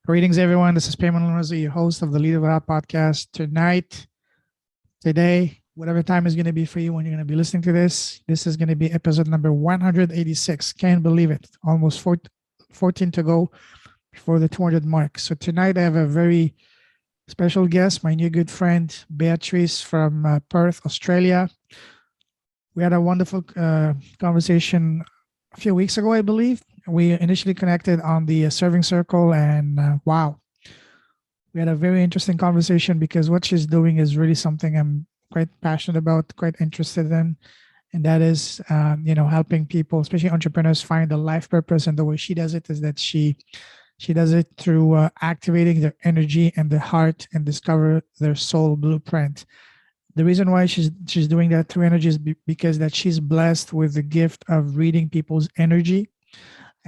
Greetings, everyone. This is Payman Lorenzo, your host of the Leader Without podcast. Today, whatever time is going to be for you when you're going to be listening to this is going to be episode number 186. Can't believe it. Almost 14 to go before the 200 mark. So tonight I have a very special guest, my new good friend, Beatrice from Perth, Australia. We had a wonderful conversation a few weeks ago, I believe. We initially connected on the serving circle, and wow, we had a very interesting conversation because what she's doing is really something I'm quite passionate about, quite interested in, and that is, helping people, especially entrepreneurs, find a life purpose. And the way she does it is that she does it through activating their energy and their heart and discover their soul blueprint. The reason why she's doing that through energy is because that she's blessed with the gift of reading people's energy.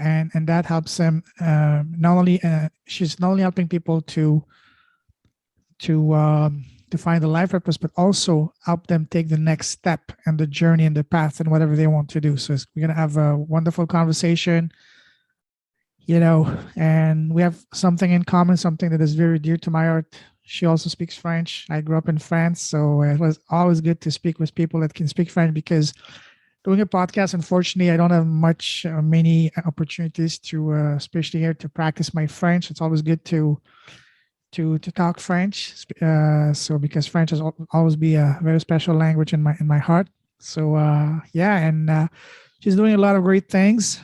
And that helps them she's not only helping people to find the life purpose, but also help them take the next step and the journey and the path and whatever they want to do. So we're going to have a wonderful conversation, and we have something in common, something that is very dear to my heart. She also speaks French. I grew up in France, so it was always good to speak with people that can speak French, because doing a podcast, unfortunately, I don't have many opportunities to, especially here, to practice my French. It's always good to talk French. So because French has always be a very special language in my heart. So she's doing a lot of great things.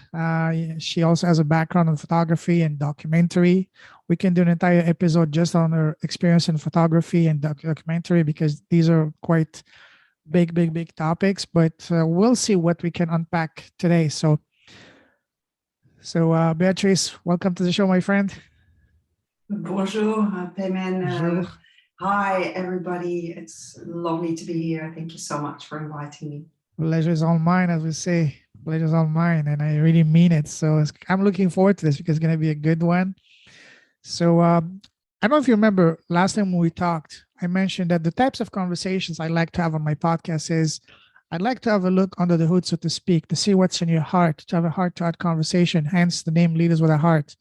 She also has a background in photography and documentary. We can do an entire episode just on her experience in photography and documentary, because these are quite big topics, but we'll see what we can unpack today. So Beatrice, welcome to the show, my friend. Bonjour, Payman. Bonjour. Hi, everybody. It's lovely to be here. Thank you so much for inviting me. Pleasure is all mine, as we say. Pleasure is all mine, and I really mean it. So I'm looking forward to this, because it's going to be a good one. So I don't know if you remember last time when we talked, I mentioned that the types of conversations I like to have on my podcast is I'd like to have a look under the hood, so to speak, to see what's in your heart, to have a heart-to-heart conversation, hence the name Leaders with a Heart.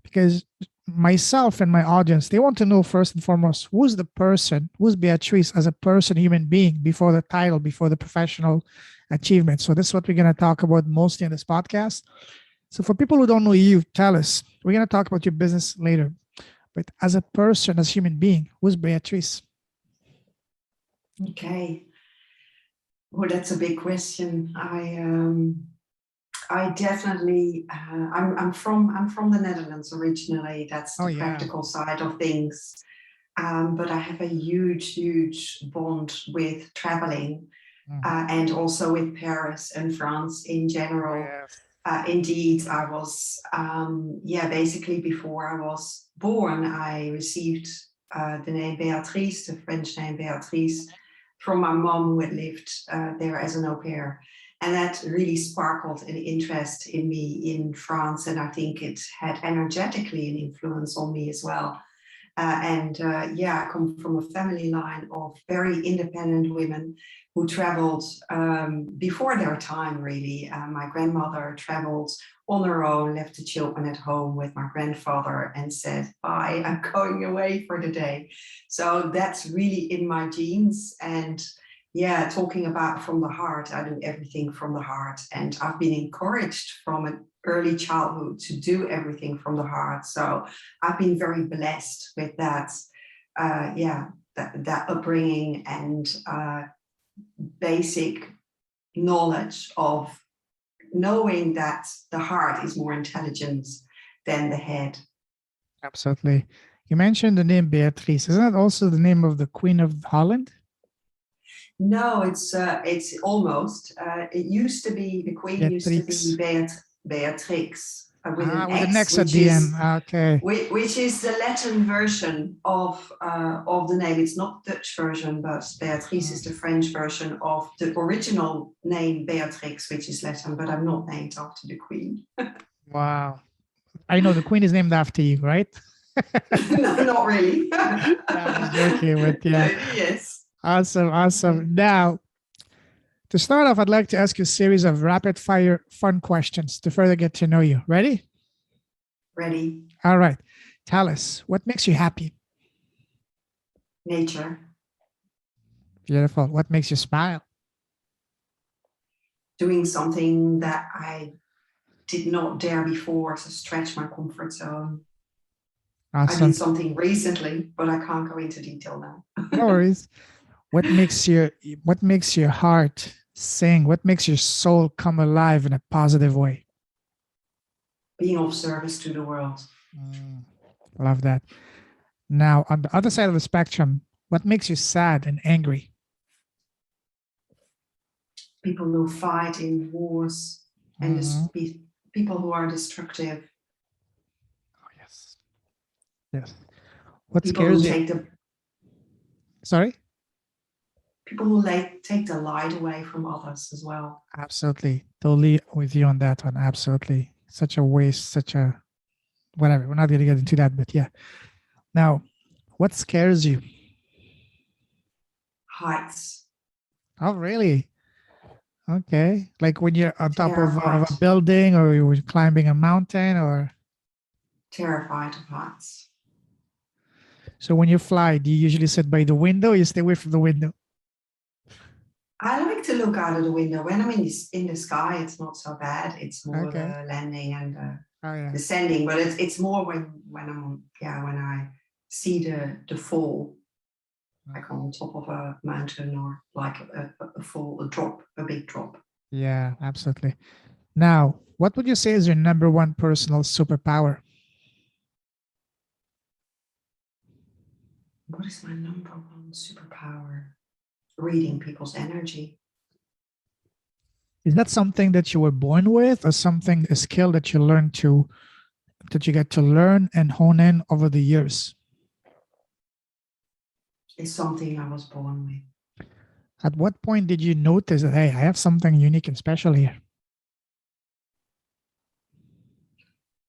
Because myself and my audience, they want to know first and foremost, who's the person, who's Beatrice as a person, human being, before the title, before the professional achievement. So this is what we're going to talk about mostly in this podcast. So for people who don't know you, tell us, we're going to talk about your business later. But as a person, as a human being, who's Beatrice? Okay. Well, that's a big question. I definitely I'm from the Netherlands originally. That's the practical side of things. But I have a huge bond with traveling, and also with Paris and France in general. Yes. Indeed, I was, basically before I was born, I received the name Béatrice, the French name Béatrice, from my mom, who had lived there as an au pair. And that really sparkled an interest in me in France. And I think it had energetically an influence on me as well. I come from a family line of very independent women who traveled before their time, really. My grandmother traveled on her own, left the children at home with my grandfather and said, bye, I'm going away for the day. So that's really in my genes. And talking about from the heart, I do everything from the heart. And I've been encouraged from an early childhood to do everything from the heart. So I've been very blessed with that, that upbringing and basic knowledge of knowing that the heart is more intelligent than the head. Absolutely. You mentioned the name Beatrice. Isn't that also the name of the Queen of Holland? No, it's almost. It used to be, the Queen used to be Beatrix. With an X at the end. Okay. Which is the Latin version of the name. It's not the Dutch version, but Beatrice is the French version of the original name Beatrix, which is Latin, but I'm not named after the Queen. Wow. I know the Queen is named after you, right? No, not really. I'm joking, but yeah. Yes. Awesome. Now, to start off, I'd like to ask you a series of rapid fire fun questions to further get to know you. Ready? Ready. All right. Tell us, what makes you happy? Nature. Beautiful. What makes you smile? Doing something that I did not dare before to stretch my comfort zone. I Awesome. did something recently, but I can't go into detail now. No worries. What makes your heart sing? What makes your soul come alive in a positive way? Being of service to the world. Love that. Now, on the other side of the spectrum, what makes you sad and angry? People who fight in wars and people who are destructive. Oh, yes. Yes. What People who scares you? take the Sorry? people who take the light away from others as well. Absolutely. Totally with you on that one. Absolutely. Such a waste, such a whatever. We're not going to get into that, but yeah. Now, what scares you? Heights. Oh, really? Okay. Like when you're on top of a Terrified. building or you're climbing a mountain or. Terrified of heights. So when you fly, do you usually sit by the window or you stay away from the window? I like to look out of the window. When I'm in the sky, it's not so bad. It's more Okay. the landing and Oh, yeah. descending, but it's more when I see the fall, like on top of a mountain or like a fall, a big drop. Yeah, absolutely. Now, what would you say is your number one personal superpower? What is my number one superpower? Reading people's energy. Is that something that you were born with or something, a skill that you that you get to learn and hone in over the years? It's something I was born with. At what point did you notice that, hey, I have something unique and special here?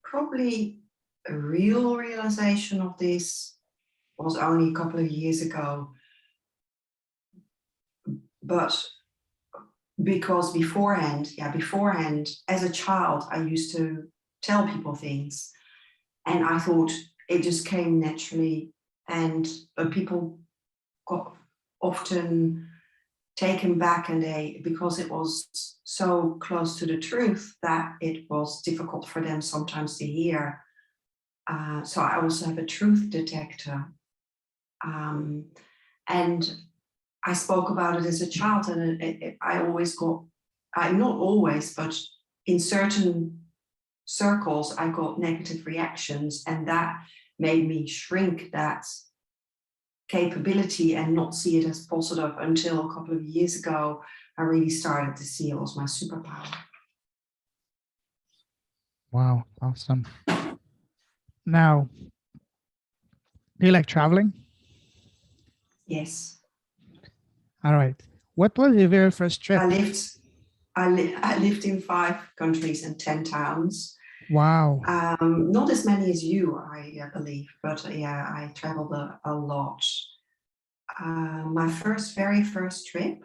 Probably a real realization of this was only a couple of years ago. But because beforehand, as a child, I used to tell people things. And I thought it just came naturally. And people got often taken back because it was so close to the truth that it was difficult for them sometimes to hear. So I also have a truth detector. And I spoke about it as a child, and I always not always, but in certain circles, I got negative reactions, and that made me shrink that capability and not see it as positive until a couple of years ago. I really started to see it was my superpower. Wow, awesome. Now, do you like traveling? Yes. All right. What was your very first trip? I lived in 5 countries and 10 towns. Wow. Not as many as you, I believe, but yeah, I traveled a lot. My very first trip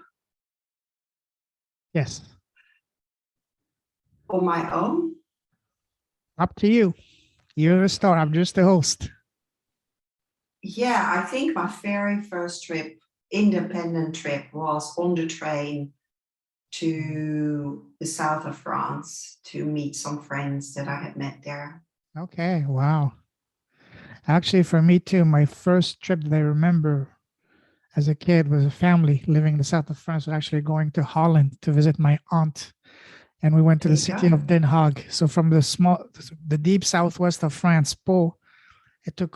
Yes. on my own. Up to you. You're the star. I'm just the host. Yeah, I think my very first trip, independent trip, was on the train to the south of France to meet some friends that I had met there. Okay. Wow. Actually, for me too, my first trip that I remember as a kid was a family living in the south of France, was actually going to Holland to visit my aunt. And we went to the city of Den Haag. So from the deep southwest of France, Po,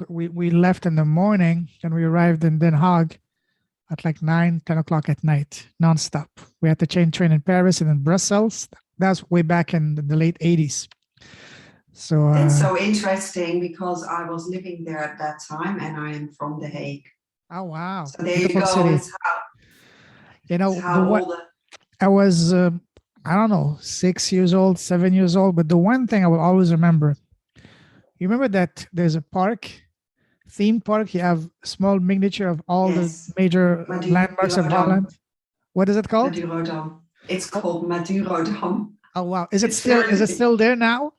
we left in the morning and we arrived in Den Haag at like 9, 10 o'clock at night, nonstop. We had to change train in Paris and in Brussels. That's way back in the late 80s. So that's so interesting because I was living there at that time and I am from The Hague. Oh, wow. So there Beautiful you go. City. It's how, you know, it's how I was, I don't know, 6 years old, 7 years old. But the one thing I will always remember, you remember that there's a theme park. You have a small miniature of all the major landmarks of Holland. What is it called? Madurodam. It's called Madurodam. Oh, wow. Is it still there now?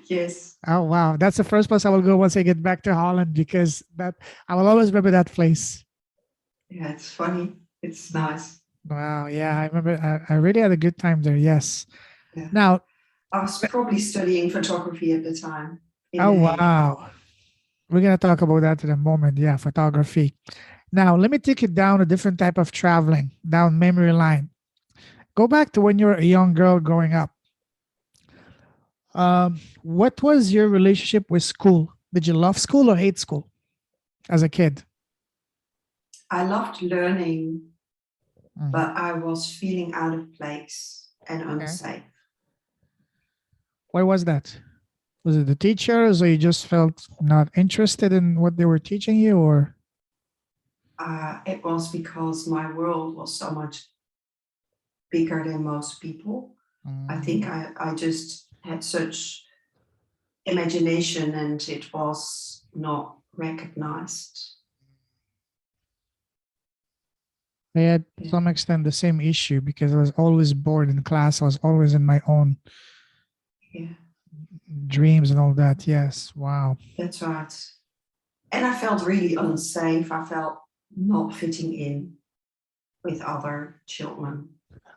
Yes. Oh wow, that's the first place I will go once I get back to Holland because that I will always remember that place. Yeah, it's funny. It's Mm. nice. Wow, yeah, I remember. I really had a good time there. Yes. Yeah. Now, I was probably studying photography at the time in oh The Hague. wow, we're gonna talk about that in a moment. Yeah, photography. Now, let me take you down a different type of traveling, down memory line. Go back to when you were a young girl growing up. What was your relationship with school? Did you love school or hate school as a kid? I loved learning, Mhm. but I was feeling out of place and Okay. unsafe. Why was that? Was it the teachers, or you just felt not interested in what they were teaching you, or? It was because my world was so much bigger than most people. I think Mm. I just had such imagination and it was not recognized. I had to Yeah, some extent the same issue because I was always bored in class. I was always in my own yeah, dreams and all that. Yes. Wow. that's right. And I felt really unsafe. I felt not fitting in with other children.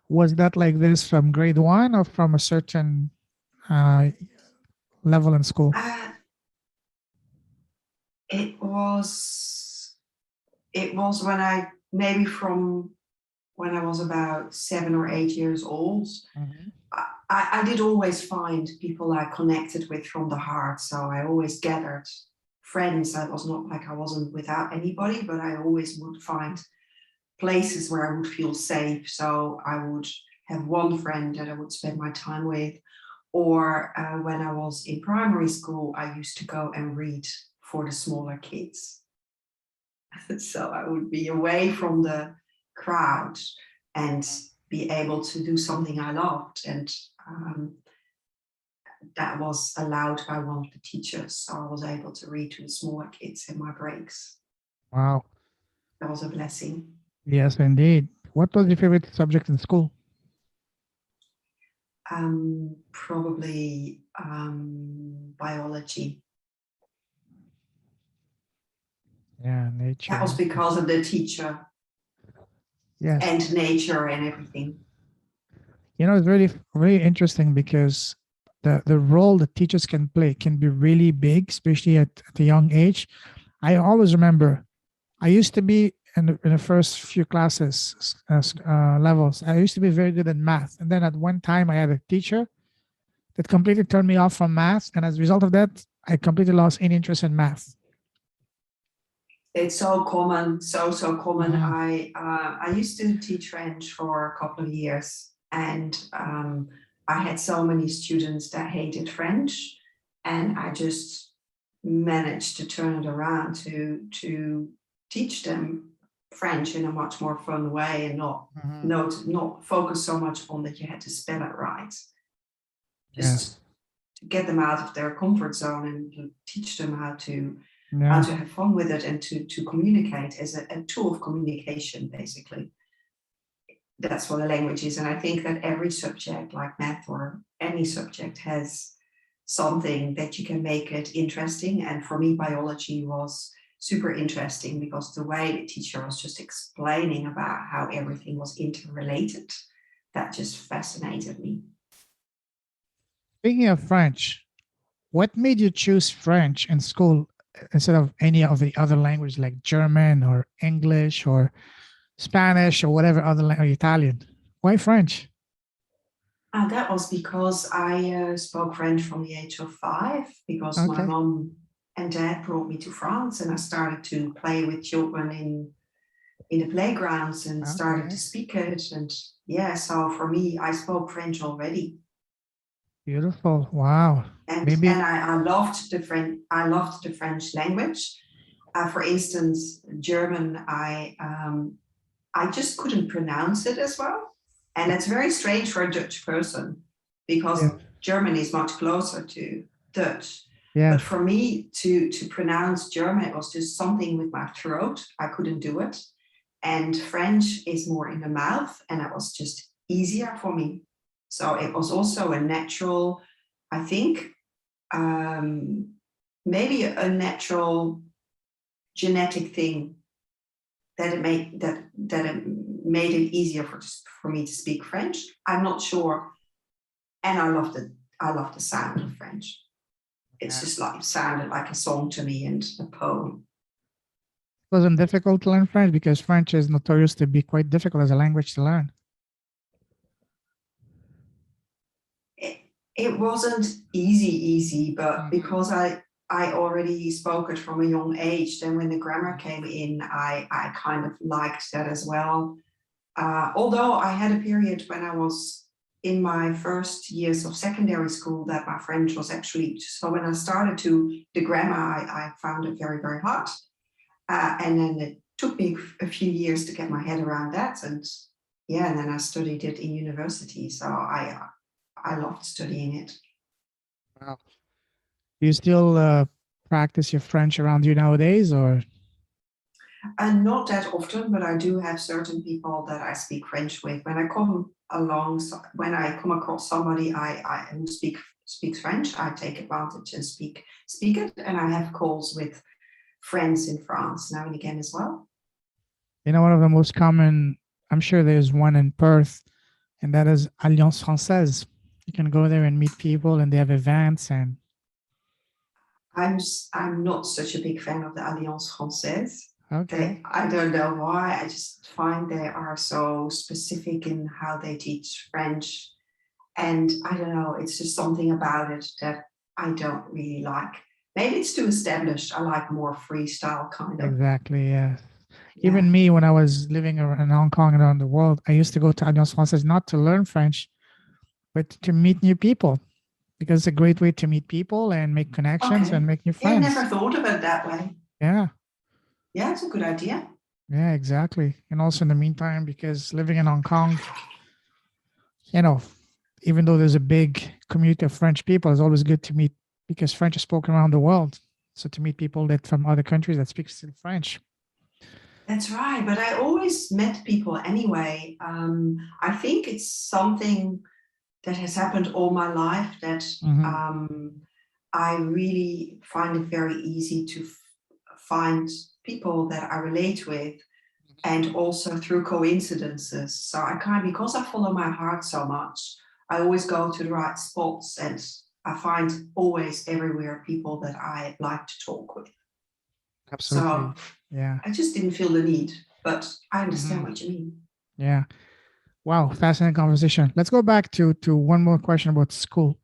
Was that like this from grade one or from a certain uh, level in school? Uh, it was it was when I maybe from when I was about 7 or 8 years old. Mhm. I did always find people I connected with from the heart. So I always gathered friends. I was not like I wasn't without anybody, but I always would find places where I would feel safe. So I would have one friend that I would spend my time with. Or when I was in primary school, I used to go and read for the smaller kids. So I would be away from the crowd and be able to do something I loved. And that was allowed by one of the teachers. So I was able to read to the smaller kids in my breaks. Wow. That was a blessing. Yes, indeed. What was your favorite subject in school? Probably biology. Yeah, That was nature. because of the teacher Yes. and nature and everything. It's really, really interesting because the role that teachers can play can be really big, especially at a young age. I always remember I used to be in the first few classes levels. I used to be very good at math, and then at one time I had a teacher that completely turned me off from math, and as a result of that, I completely lost any interest in math. It's so common, so common. Mhm. I used to teach French for a couple of years, and I had so many students that hated French, and I just managed to turn it around to teach them French in a much more fun way and Mhm. not focus so much on that you had to spell it right. Yes. Just to get them out of their comfort zone and to teach them how Yeah. to have fun with it and to communicate as a tool of communication, basically. That's what a language is. And I think that every subject, like math or any subject, has something that you can make it interesting. And for me, biology was super interesting because the way the teacher was just explaining about how everything was interrelated, that just fascinated me. Speaking of French, what made you choose French in school instead of any of the other languages like German or English or Spanish or whatever other language, Italian? Why French? And that was because I spoke French from the age of 5, because my Okay. mom and dad brought me to France and I started to play with children in the playgrounds and started to Okay. speak it. And yeah, so for me, I spoke French already. Beautiful. Wow. And Maybe. I loved the French language. For instance, German, I just couldn't pronounce it as well. And it's very strange for a Dutch person Yeah. because German is much closer to Dutch. But Yes. for me to pronounce German, it was just something with my throat. I couldn't do it. And French is more in the mouth, and it was just easier for me. So it was also a natural, I think, maybe a natural genetic thing that it made it easier for me to speak French. I'm not sure, and I love the sound of French. It's just like it sounded like a song to me and a poem. It wasn't difficult to learn French because French is notorious to be quite difficult as a language to learn. It wasn't easy, but because I already spoke it from a young age, then when the grammar came in, I kind of liked that as well. Although I had a period when I was in my first years of secondary school that my French was actually, so when I started the grammar, I found it very, very hard. And then it took me a few years to get my head around that. And yeah, and then I studied it in university. So I loved studying it. Wow. Do you still practice your French around you nowadays, or? And not that often, but I do have certain people that I speak French with. When I come across somebody who speaks French, I take advantage and speak it. And I have calls with friends in France now and again as well. You know, one of the most common, I'm sure there's one in Perth, and that is Alliance Française. You can go there and meet people, and they have events. And I'm not such a big fan of the Alliance Française. okay, I don't know why. I just find they are so specific in how they teach French, and I don't know. It's just something about it that I don't really like. Maybe it's too established. I like more freestyle kind of. exactly, yeah. Yeah. Even me, when I was living in Hong Kong and around the world, I used to go to Alliance Française not to learn French, but to meet new people, because it's a great way to meet people and make connections Okay. and make new Yeah, I friends. never thought of it that way. Yeah, Yeah, it's a good idea. yeah, exactly. And also in the meantime, because living in Hong Kong, you know, even though there's a big community of French people, it's always good to meet, because French is spoken around the world. So to meet people that from other countries that speak still French. That's right. But I always met people anyway. I think it's something that has happened all my life that I really find it very easy to find people that I relate with, and also through coincidences. So because I follow my heart so much, I always go to the right spots, and I find always everywhere people that I like to talk with. Absolutely. So Yeah. I just didn't feel the need, but I understand what you mean. Yeah. Wow. Fascinating conversation. Let's go back to one more question about school.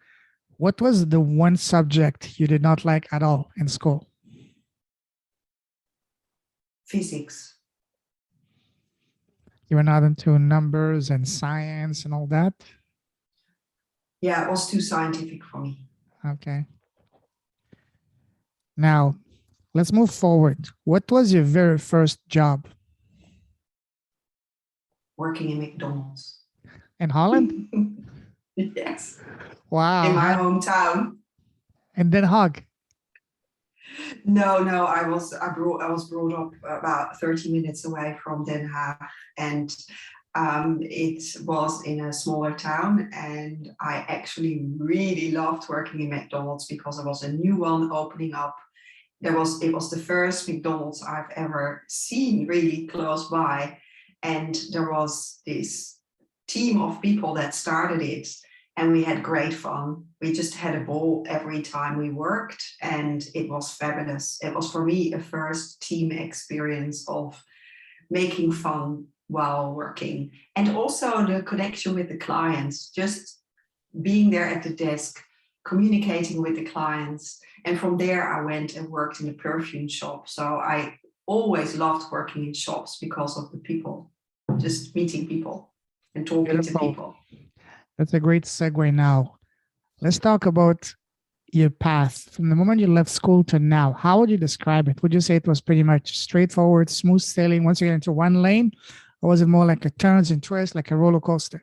What was the one subject you did not like at all in school? Physics. You were not into numbers and science and all that? Yeah, it was too scientific for me. Okay. Now, let's move forward. What was your very first job? Working in McDonald's. In Holland? Yes. Wow. In my hometown. In Den Haag? No, I was brought up about 30 minutes away from Den Haag, and it was in a smaller town, and I actually really loved working in McDonald's because there was a new one opening up. It was the first McDonald's I've ever seen really close by, and there was this team of people that started it, and we had great fun. We just had a ball every time we worked, and it was fabulous. It was for me a first team experience of making fun while working, and also the connection with the clients, just being there at the desk, communicating with the clients. And from there, I went and worked in the perfume shop. So I always loved working in shops because of the people, just meeting people and talking to people. That's a great segue now. Let's talk about your path from the moment you left school to now. How would you describe it? Would you say it was pretty much straightforward, smooth sailing once you get into one lane? Or was it more like a turns and twists, like a roller coaster?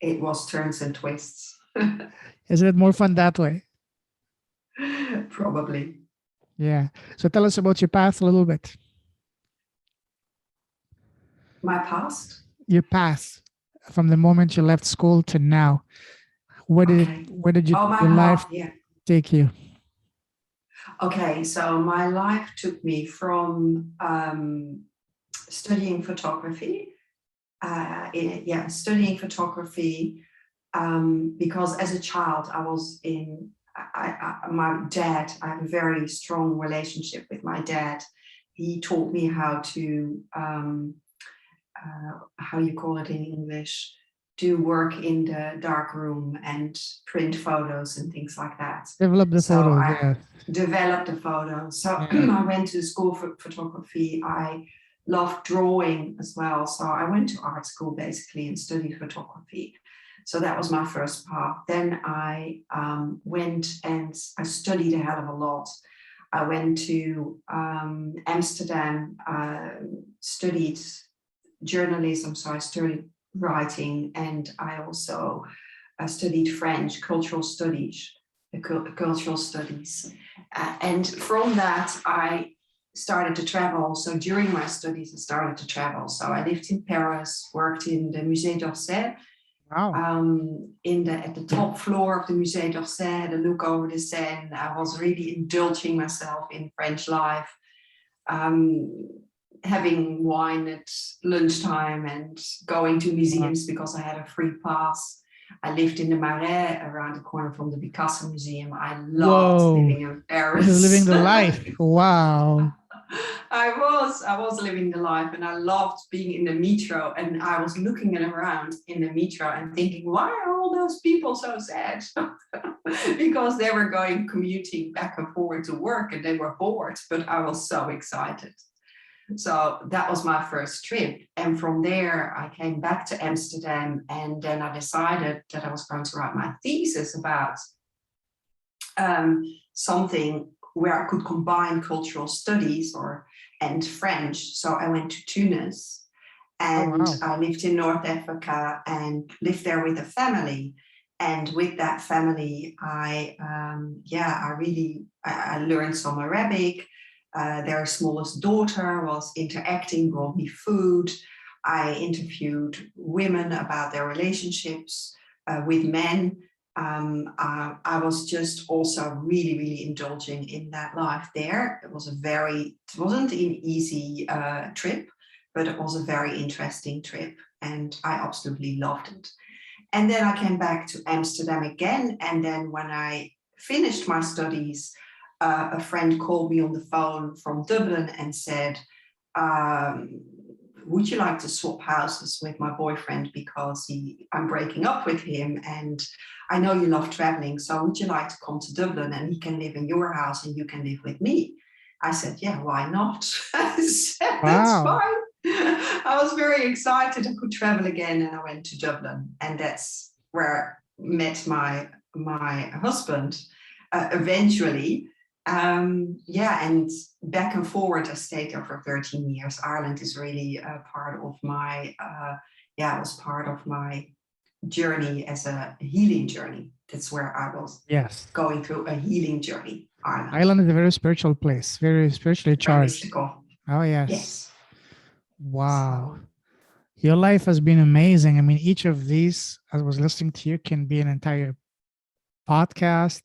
It was turns and twists. Isn't it more fun that way? Probably. Yeah. So tell us about your path a little bit. My past? Your path from the moment you left school to now. Where did you Oh, my your life? path, yeah. take you? Okay, so my life took me from studying photography. Studying photography because as a child I was in. My dad. I have a very strong relationship with my dad. He taught me how to how you call it in English, do work in the dark room and print photos and things like that. Develop the So photos, I yes. developed the photos. So Yeah. I went to school for photography. I loved drawing as well. So I went to art school basically and studied photography. So that was my first path. Then I went and I studied a hell of a lot. I went to Amsterdam, studied journalism, so I studied writing, and I also studied French, cultural studies. And from that, I started to travel. So during my studies, I started to travel. So I lived in Paris, worked in the Musée d'Orsay. Wow. At the top floor of the Musée d'Orsay, had a look over the Seine. I was really indulging myself in French life, having wine at lunchtime and going to museums because I had a free pass. I lived in the Marais, around the corner from the Picasso Museum. I loved living in Paris. This is living the life. Wow. I was living the life, and I loved being in the metro, and I was looking around in the metro and thinking, why are all those people so sad? Because they were commuting back and forward to work and they were bored, but I was so excited. So that was my first trip. And from there, I came back to Amsterdam, and then I decided that I was going to write my thesis about something where I could combine cultural studies and French. So I went to Tunis, and I lived in North Africa and lived there with a family. And with that family, I learned some Arabic. Their smallest daughter was interacting, brought me food. I interviewed women about their relationships with men. I was just also really, really indulging in that life there. It wasn't an easy trip, but it was a very interesting trip, and I absolutely loved it. And then I came back to Amsterdam again. And then when I finished my studies, a friend called me on the phone from Dublin and said, would you like to swap houses with my boyfriend, because I'm breaking up with him and I know you love traveling, so would you like to come to Dublin and he can live in your house and you can live with me? I said, yeah, why not? I said, that's fine. I was very excited I could travel again, and I went to Dublin, and that's where I met my husband eventually. And back and forward, I stayed there for 13 years. Ireland is really part of my, was part of my journey as a healing journey. That's where I was going through a healing journey. Ireland is a very spiritual place, very spiritually charged. Mystical. Oh, yes. Yes. Wow. Your life has been amazing. I mean, each of these, as I was listening to you, can be an entire podcast,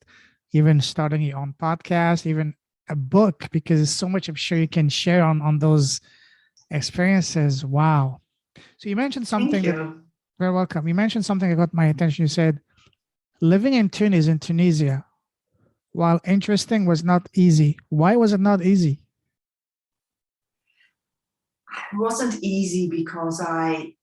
even starting your own podcast, even a book, because there's so much I'm sure you can share on those experiences. Wow. So you mentioned something. Thank you. Very welcome. You mentioned something that got my attention. You said living in Tunis, in Tunisia, while interesting, was not easy. Why was it not easy? It wasn't easy because I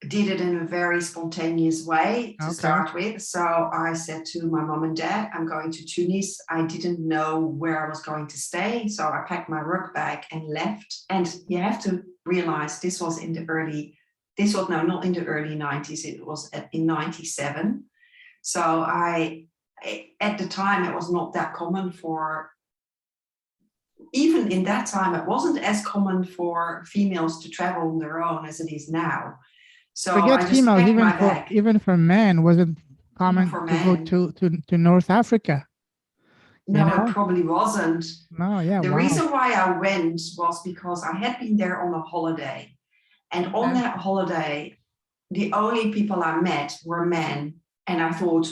did it in a very spontaneous way to start with. So I said to my mom and dad, I'm going to Tunis. I didn't know where I was going to stay. So I packed my work bag and left. And you have to realize this was not in the early 90s. It was in 97. So at the time, it was not that common even in that time, it wasn't as common for females to travel on their own as it is now. So forget females, even for men, was it common to go to North Africa? No, it probably wasn't. No, yeah. The reason why I went was because I had been there on a holiday. And on that holiday, the only people I met were men. And I thought,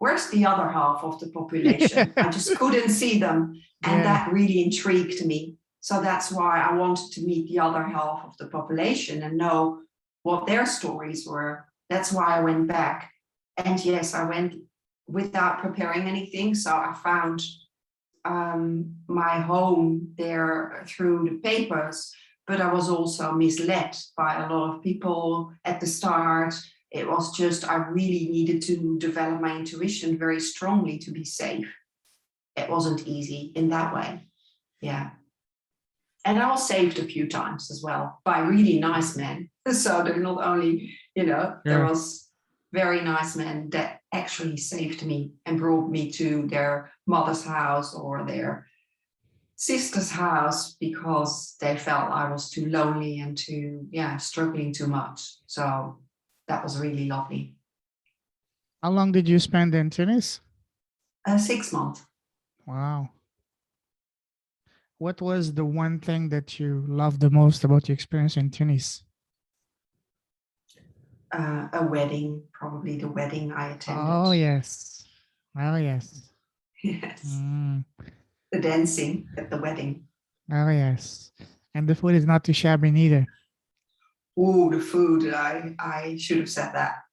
where's the other half of the population? I just couldn't see them. And that really intrigued me. So that's why I wanted to meet the other half of the population and know what their stories were. That's why I went back. And yes, I went without preparing anything. So I found my home there through the papers, but I was also misled by a lot of people at the start. It was just, I really needed to develop my intuition very strongly to be safe. It wasn't easy in that way. Yeah. And I was saved a few times as well by really nice men. So they're not only, there was very nice men that actually saved me and brought me to their mother's house or their sister's house because they felt I was too lonely and struggling too much. So that was really lovely. How long did you spend in Tunis? 6 months. Wow. What was the one thing that you loved the most about your experience in Tunis? A wedding, probably the wedding I attended. Oh, yes. Oh, yes. Yes. The dancing at the wedding. Oh, yes. And the food is not too shabby neither. Oh, the food. I should have said that.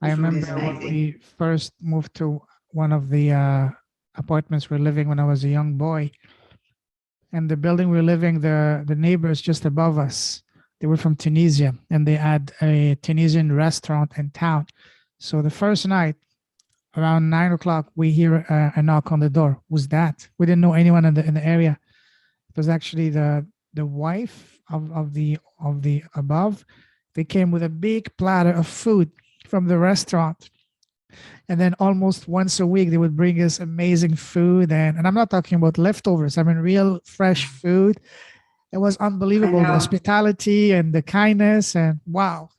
I remember when we first moved to one of the apartments we were living when I was a young boy. And the building we were living, the neighbors just above us, they were from Tunisia and they had a Tunisian restaurant in town. So the first night, around 9 o'clock, we hear a knock on the door. Who's that? We didn't know anyone in the area. It was actually the wife of the above. They came with a big platter of food from the restaurant. And then almost once a week, they would bring us amazing food. And I'm not talking about leftovers. I mean, real fresh food. It was unbelievable. The hospitality and the kindness and wow.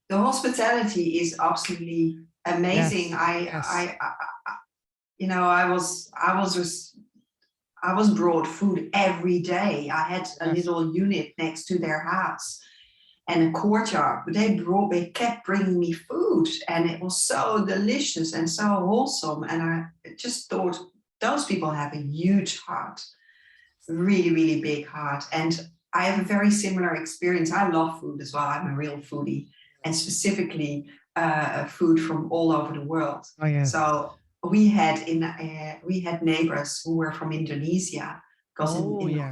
The hospitality is absolutely amazing. Yes. I was brought food every day. I had a little unit next to their house and a courtyard, but they kept bringing me food and it was so delicious and so wholesome. And I just thought those people have a huge heart, really, really big heart. And I have a very similar experience. I love food as well. I'm a real foodie and specifically food from all over the world. Oh, yes. So we had neighbors who were from Indonesia. Because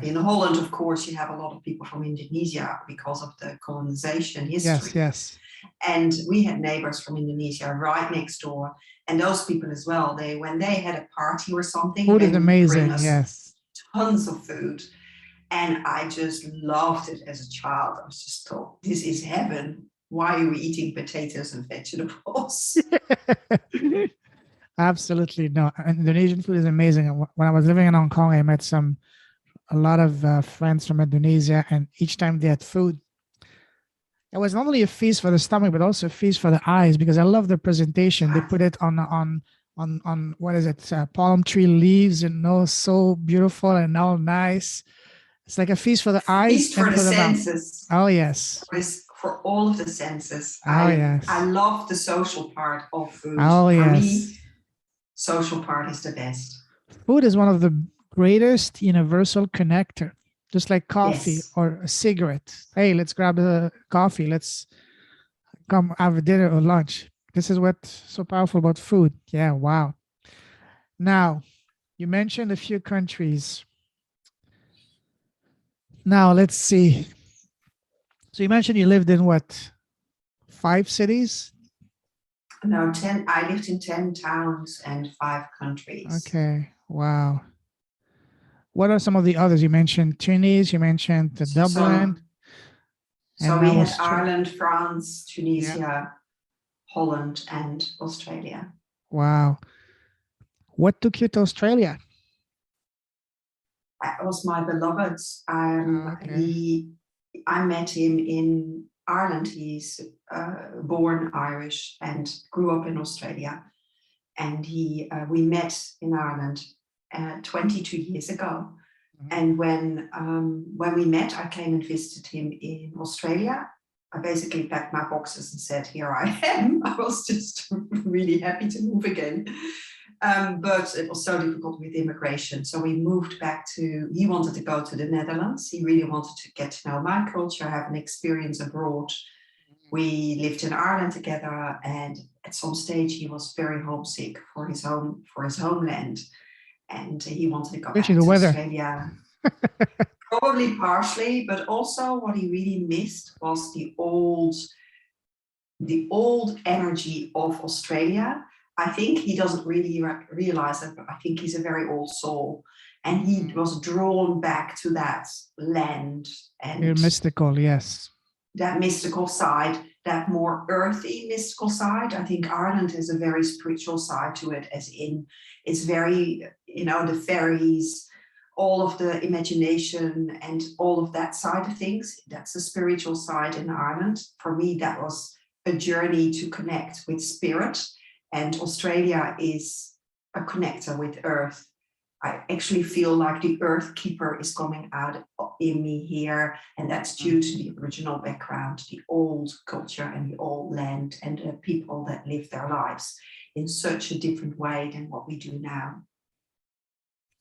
in Holland, of course, you have a lot of people from Indonesia because of the colonization history. Yes. And we had neighbors from Indonesia right next door. And those people as well, when they had a party or something, food they is would amazing. bring us Yes. tons of food. And I just loved it as a child. I was just thought, this is heaven. Why are we eating potatoes and vegetables? Absolutely. No, Indonesian food is amazing. When I was living in Hong Kong, I met a lot of friends from Indonesia, and each time they had food, it was not only a feast for the stomach, but also a feast for the eyes, because I love the presentation. They put it on what is it? Palm tree leaves, so beautiful and all nice. It's like a feast for the eyes. Feast for the senses. Oh, yes. For all of the senses. Oh, yes. I love the social part of food. Oh, yes. For me, social part is the best. Food is one of the greatest universal connector, just like coffee or a cigarette. Hey, let's grab a coffee. Let's come have a dinner or lunch. This is what's so powerful about food. Yeah, wow. Now, you mentioned a few countries. Now, let's see. So you mentioned you lived in what? 5 cities? No, 10. I lived in 10 towns and 5 countries. Okay, wow. What are some of the others? You mentioned Tunis, you mentioned Dublin. So we had Ireland, France, Tunisia, Holland, and Australia. Wow. What took you to Australia? That was my beloved. I met him in Ireland. He's born Irish and grew up in Australia. And we met in Ireland 22 years ago. Mm-hmm. And when we met, I came and visited him in Australia. I basically packed my boxes and said, here I am. I was just really happy to move again. But it was so difficult with immigration. So we moved back he wanted to go to the Netherlands. He really wanted to get to know my culture, have an experience abroad. We lived in Ireland together, and at some stage he was very homesick for his homeland. And he wanted to go back to Australia. Probably partially, but also what he really missed was the old energy of Australia. I think he doesn't really realize it, but I think he's a very old soul, and he was drawn back to that land and mystical, yes, that mystical side, that more earthy mystical side. I think Ireland has a very spiritual side to it, as in it's very, the fairies, all of the imagination and all of that side of things. That's the spiritual side in Ireland. For me, that was a journey to connect with spirit, and Australia is a connector with earth. I actually feel like the earth keeper is coming out in me here, and that's due to the original background, the old culture and the old land and the people that live their lives in such a different way than what we do now.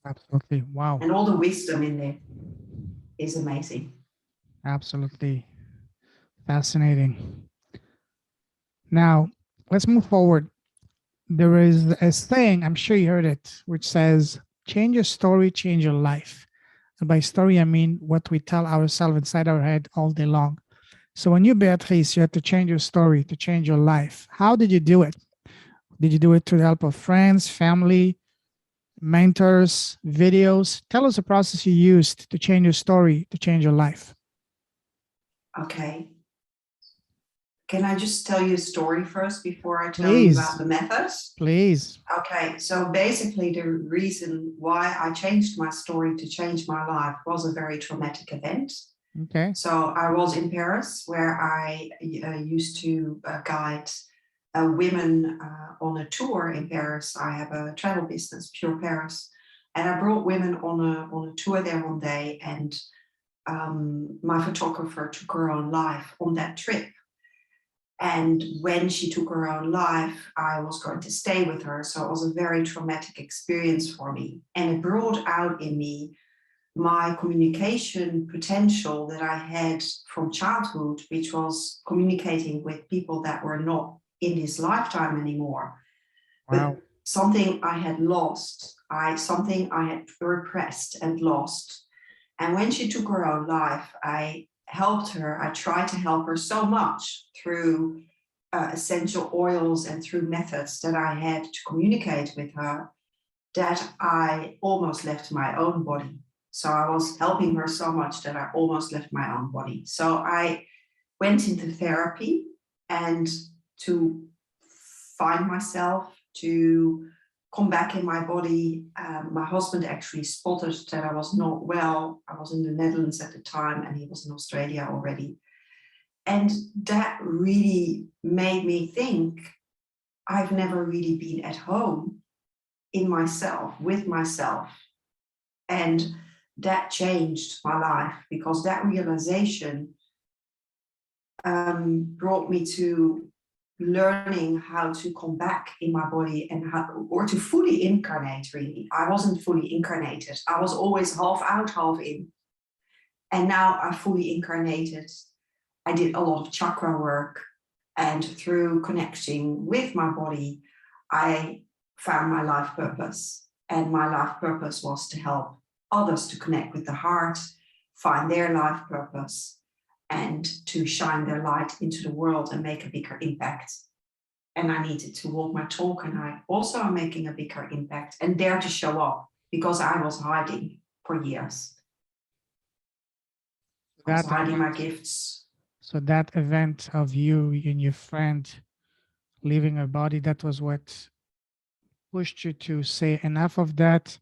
Absolutely. Wow. And all the wisdom in there is amazing. Absolutely fascinating. Now, let's move forward. There is a saying, I'm sure you heard it, which says, change your story, change your life. And by story, I mean what we tell ourselves inside our head all day long. So when you, Beatrice, you had to change your story to change your life. How did you do it? Did you do it through the help of friends, family, mentors, videos? Tell us the process you used to change your story, to change your life. Okay. Can I just tell you a story first before I tell you about the methods? Please. Okay, so basically the reason why I changed my story to change my life was a very traumatic event. Okay. So I was in Paris, where I used to guide women on a tour in Paris. I have a travel business, Pure Paris, and I brought women on a tour there one day, and my photographer took her own life on that trip. And when she took her own life, I was going to stay with her. So it was a very traumatic experience for me. And it brought out in me my communication potential that I had from childhood, which was communicating with people that were not in this lifetime anymore. Wow. But something I had lost, something I had repressed and lost. And when she took her own life, I helped her. I tried to help her so much through essential oils and through methods that I had to communicate with her, that I almost left my own body. So I was helping her so much that I almost left my own body. So I went into therapy, and to find myself, to come back in my body. My husband actually spotted that I was not well. I was in the Netherlands at the time, and he was in Australia already. And that really made me think, I've never really been at home in myself, with myself. And that changed my life, because that realization brought me to learning how to come back in my body and or to fully incarnate, really. I wasn't fully incarnated. I was always half out, half in. And now I fully incarnated. I did a lot of chakra work, and through connecting with my body, I found my life purpose. And my life purpose was to help others to connect with the heart, find their life purpose, and to shine their light into the world and make a bigger impact. And I needed to walk my talk, and I also am making a bigger impact and dare to show up, because I was hiding for years. I was hiding my gifts. So that event of you and your friend leaving her body, that was what pushed you to say, enough of that,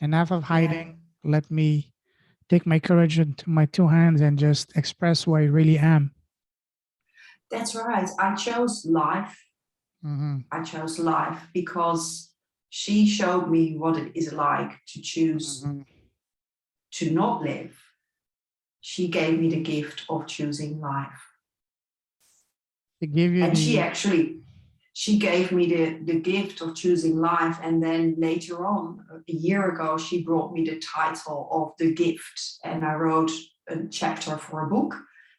enough of hiding. Yeah. Let me take my courage into my two hands and just express who I really am. That's right. I chose life. Mm-hmm. I chose life because she showed me what it is like to choose to not live. She gave me the gift of choosing life. She gave you And the she gave me the gift of choosing life. And then later on, a year ago, she brought me the title of the gift. And I wrote a chapter for a book,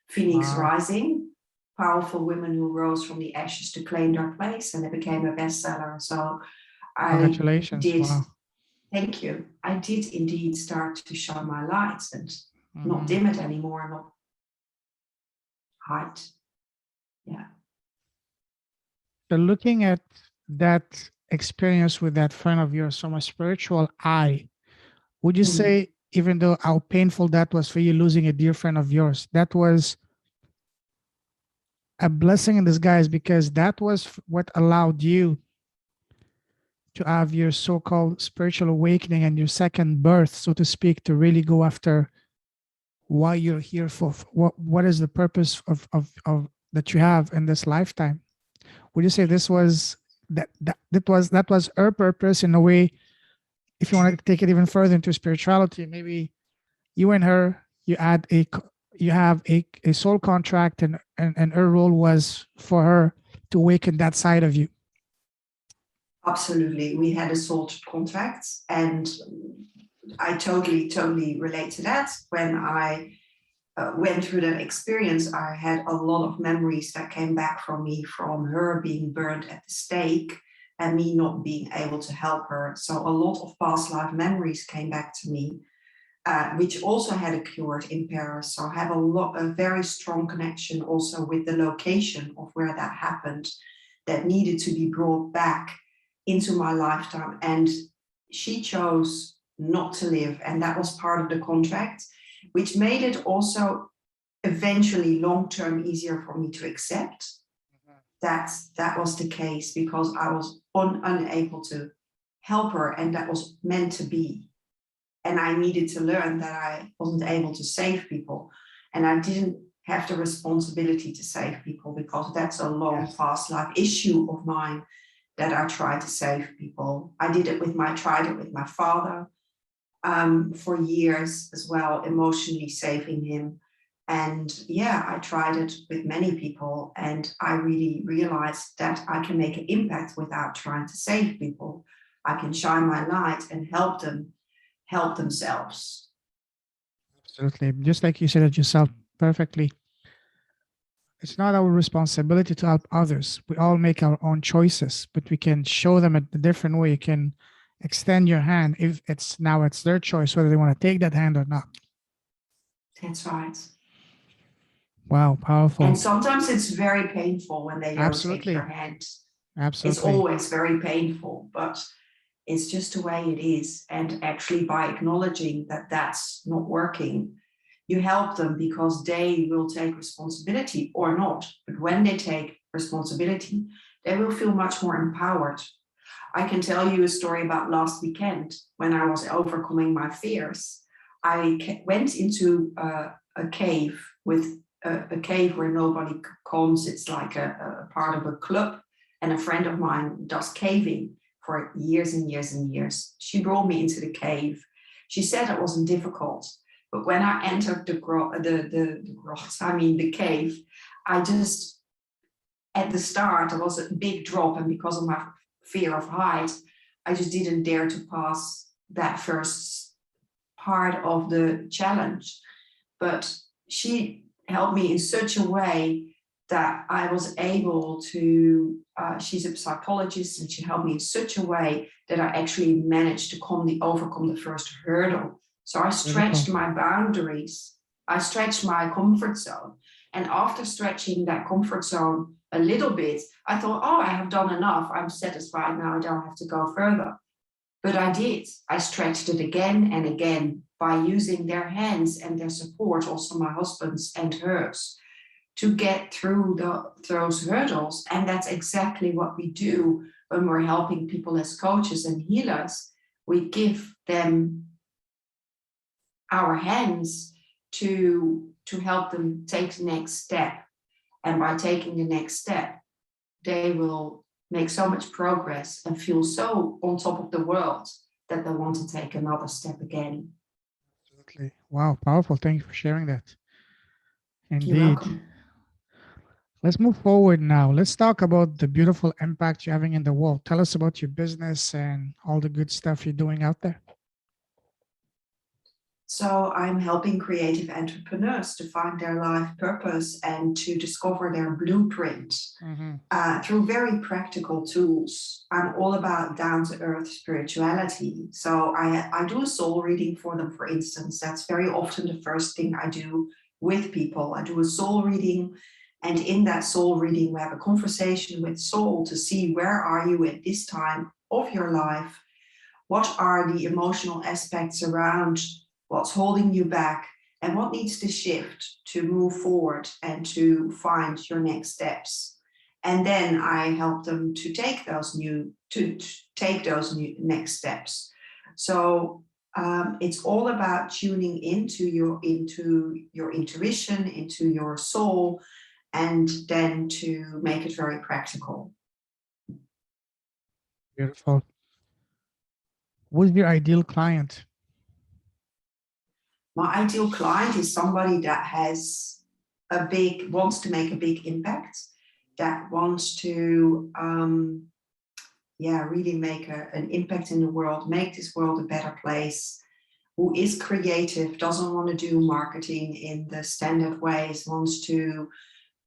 Phoenix wow. Rising, Powerful Women Who Rose from the Ashes to Claim Their Place. And it became a bestseller. So I Congratulations. did, Wow. thank you. I did indeed start to shine my lights and not Mhm. dim it anymore, not hide. Yeah. So looking at that experience with that friend of yours from a spiritual eye, would you Mhm. say, even though how painful that was for you losing a dear friend of yours, that was a blessing in disguise, because that was what allowed you to have your so-called spiritual awakening and your second birth, so to speak, to really go after why you're here for, what is the purpose of that you have in this lifetime. Would you say this was that was her purpose in a way? If you want to take it even further into spirituality, maybe you and her, you have a soul contract, and her role was for her to awaken that side of you. Absolutely. We had a sold contract, and I totally relate to that. When I went through that experience, I had a lot of memories that came back from me, from her being burned at the stake and me not being able to help her. So a lot of past life memories came back to me, which also had occurred in Paris. So I have a very strong connection also with the location of where that happened, that needed to be brought back into my lifetime. And she chose not to live, and that was part of the contract, which made it also eventually long-term easier for me to accept that that was the case, because I was unable to help her, and that was meant to be. And I needed to learn that I wasn't able to save people, and I didn't have the responsibility to save people, because that's a long Yes. past life issue of mine, that I tried to save people. I tried it with my father for years as well, emotionally saving him. And yeah, I tried it with many people, and I really realized that I can make an impact without trying to save people. I can shine my light and help them help themselves. Absolutely. Just like you said it yourself perfectly. It's not our responsibility to help others. We all make our own choices, but we can show them a different way. You can extend your hand if it's their choice whether they want to take that hand or not. That's right. Wow, And powerful. sometimes it's very painful when they don't take your Absolutely. hand. It's Absolutely. always very painful, but it's just the way it is. And actually, by acknowledging that that's not working, you help them, because they will take responsibility or not. But when they take responsibility, they will feel much more empowered. I can tell you a story about last weekend when I was overcoming my fears. I went into a cave with a cave where nobody comes. It's like a part of a club, and a friend of mine does caving for years and years and years. She brought me into the cave. She said it wasn't difficult, but when I entered the cave, I just, at the start, it was a big drop, and because of my fear of height, I just didn't dare to pass that first part of the challenge. But she helped me in such a way that I was able to, she's a psychologist, and she helped me in such a way that I actually managed to overcome the first hurdle. So I stretched Beautiful. my boundaries, I stretched my comfort zone. And after stretching that comfort zone a little bit, I thought, oh, I have done enough. I'm satisfied now. I don't have to go further. But I did. I stretched it again and again by using their hands and their support, also my husband's and hers, to get through those hurdles. And that's exactly what we do when we're helping people as coaches and healers. We give them our hands to help them take the next step. And by taking the next step, they will make so much progress and feel so on top of the world that they want to take another step again. Absolutely. Wow, powerful. Thank you for sharing that. You're Indeed. welcome. Let's move forward now. Let's talk about the beautiful impact you're having in the world. Tell us about your business and all the good stuff you're doing out there. So I'm helping creative entrepreneurs to find their life purpose and to discover their blueprint through very practical tools. I'm all about down-to-earth spirituality. So I do a soul reading for them, for instance. That's very often the first thing I do with people. I do a soul reading, and in that soul reading, we have a conversation with soul to see where are you at this time of your life? What are the emotional aspects around what's holding you back, and what needs to shift to move forward and to find your next steps. And then I help them to take those next steps. So it's all about tuning into your intuition, into your soul, and then to make it very practical. Beautiful. Who's your ideal client? My ideal client is somebody that wants to make a big impact, that wants to really make an impact in the world, make this world a better place, who is creative, doesn't want to do marketing in the standard ways, wants to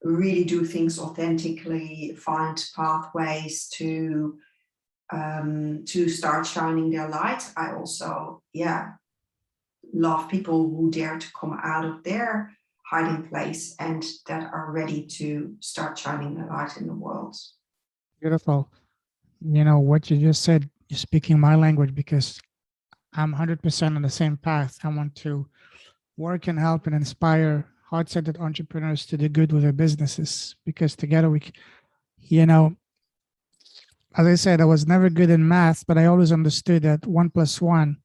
really do things authentically, find pathways to start shining their light. I also, love people who dare to come out of their hiding place and that are ready to start shining the light in the world. Beautiful. You know, what you just said, you're speaking my language because I'm 100% on the same path. I want to work and help and inspire heart-centered entrepreneurs to do good with their businesses, because together as I said, I was never good in math, but I always understood that 1 + 1